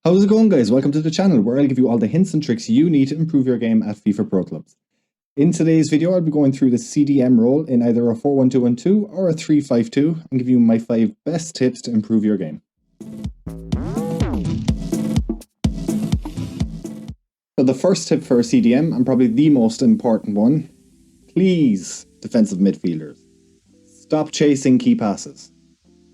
How's it going, guys? Welcome to the channel where I'll give you all the hints and tricks you need to improve your game at FIFA Pro Clubs. In today's video, I'll be going through the CDM role in either a 4-1-2-1-2 or a 3-5-2 and give you my 5 best tips to improve your game. So the first tip for a CDM, and probably the most important one, please, defensive midfielders, stop chasing key passes.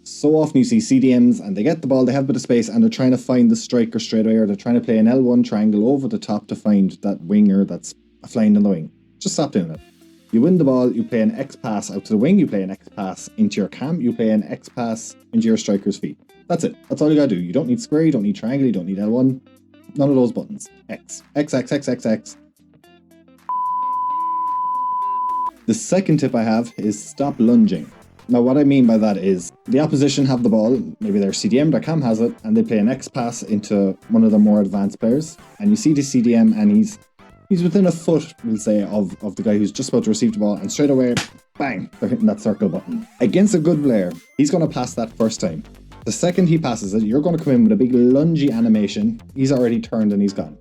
So often you see CDMs and they get the ball, they have a bit of space and they're trying to find the striker straight away, or they're trying to play an L1 triangle over the top to find that winger that's flying in the wing. Just stop doing it. You win the ball, you play an X pass out to the wing, you play an X pass into your cam, you play an X pass into your striker's feet. That's it. That's all you gotta do. You don't need square, you don't need triangle, you don't need L1. None of those buttons. X. X, X, X, X, X. The second tip I have is stop lunging. Now what I mean by that is the opposition have the ball, maybe their CDM, their cam has it, and they play an X pass into one of the more advanced players, and you see the CDM and he's within a foot, we'll say, of the guy who's just about to receive the ball, and straight away, bang, they're hitting that circle button. Against a good player, he's going to pass that first time. The second he passes it, you're going to come in with a big lungy animation, he's already turned and he's gone.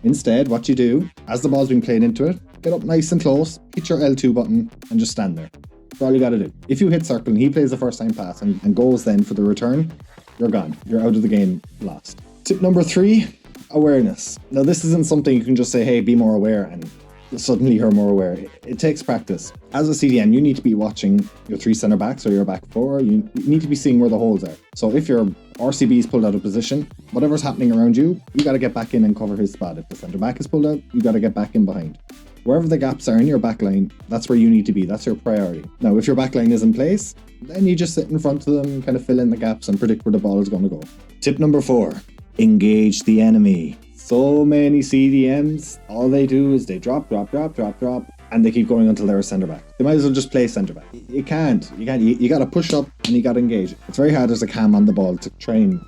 Instead, what you do, as the ball's being played into it, get up nice and close, hit your L2 button, and just stand there. That's all you gotta do. If you hit circle and he plays the first time pass and goes then for the return, you're gone. You're out of the game, lost. Tip number 3, awareness. Now this isn't something you can just say, hey, be more aware, and suddenly you're more aware. It takes practice. As a CDM, you need to be watching your 3 centre backs or your back 4. You need to be seeing where the holes are. So if your RCB is pulled out of position, whatever's happening around you, you gotta get back in and cover his spot. If the centre back is pulled out, you gotta get back in behind. Wherever the gaps are in your backline, that's where you need to be. That's your priority. Now, if your backline is in place, then you just sit in front of them, kind of fill in the gaps and predict where the ball is going to go. Tip number 4, engage the enemy. So many CDMs, all they do is they drop, and they keep going until they're a centre back. They might as well just play centre back. You can't. You got to push up and you got to engage. It's very hard as a cam on the ball to try and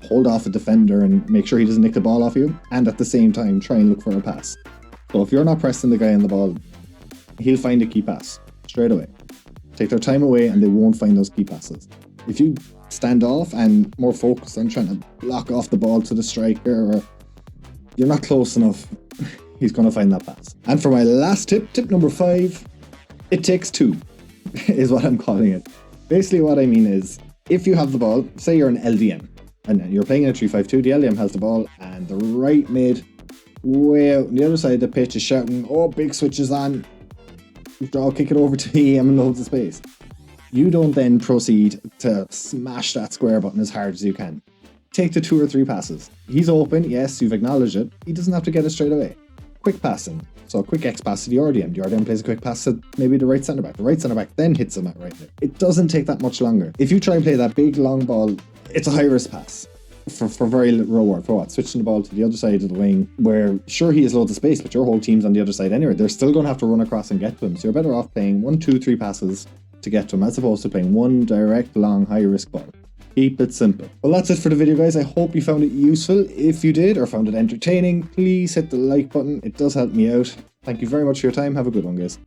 hold off a defender and make sure he doesn't nick the ball off you, and at the same time try and look for a pass. So if you're not pressing the guy on the ball, he'll find a key pass straight away. Take their time away and they won't find those key passes. If you stand off and more focused on trying to block off the ball to the striker, or you're not close enough, he's going to find that pass. And for my last tip, tip number 5, it takes 2 is what I'm calling it. Basically what I mean is, if you have the ball, say you're an LDM, and you're playing in a 3-5-2, the LDM has the ball, and the right mid way out on the other side of the pitch is shouting, oh, big switch is on, I'll kick it over to EM and loads of space. You don't then proceed to smash that square button as hard as you can. Take the 2 or 3 passes. He's open, yes, you've acknowledged it, he doesn't have to get it straight away. Quick passing, so a quick X pass to the RDM. The RDM plays a quick pass to maybe the right centre back. The right centre back then hits him at right mid. It doesn't take that much longer. If you try and play that big long ball, it's a high risk pass. For very little reward. For what? Switching the ball to the other side of the wing, where sure he has loads of space, but your whole team's on the other side anyway. They're still going to have to run across and get to him. So you're better off playing 1, 2, 3 passes to get to him, as opposed to playing one direct, long, high risk ball. Keep it simple. Well, that's it for the video, guys. I hope you found it useful. If you did, or found it entertaining, please hit the like button. It does help me out. Thank you very much for your time. Have a good one, guys.